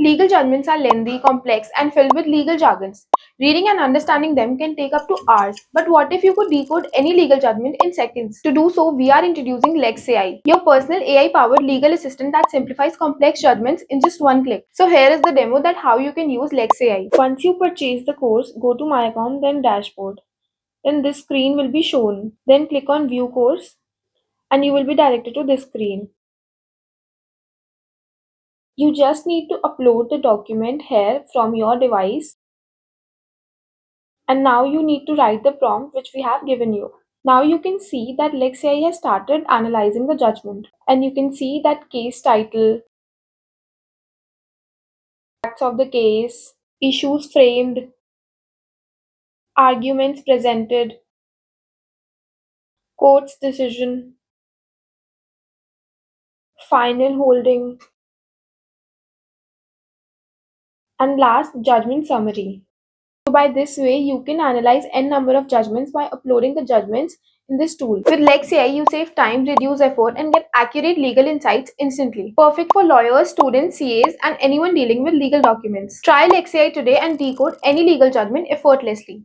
Legal judgments are lengthy, complex, and filled with legal jargons. Reading and understanding them can take up to hours. But what if you could decode any legal judgment in seconds? To do so, we are introducing LEXAI, your personal AI-powered legal assistant that simplifies complex judgments in just one click. So here is the demo that how you can use LEXAI. Once you purchase the course, go to My Account, then Dashboard. Then this screen will be shown. Then click on View Course and you will be directed to this screen. You just need to upload the document here from your device. And now you need to write the prompt which we have given you. Now you can see that LEXAI has started analyzing the judgment. And you can see that case title, facts of the case, issues framed, arguments presented, court's decision, final holding, and last judgment summary. So by this way, you can analyze n number of judgments by uploading the judgments in this tool. With LEXAI, you save time, reduce effort, and get accurate legal insights instantly. Perfect for lawyers, students, CAs, and anyone dealing with legal documents. Try LEXAI today and decode any legal judgment effortlessly.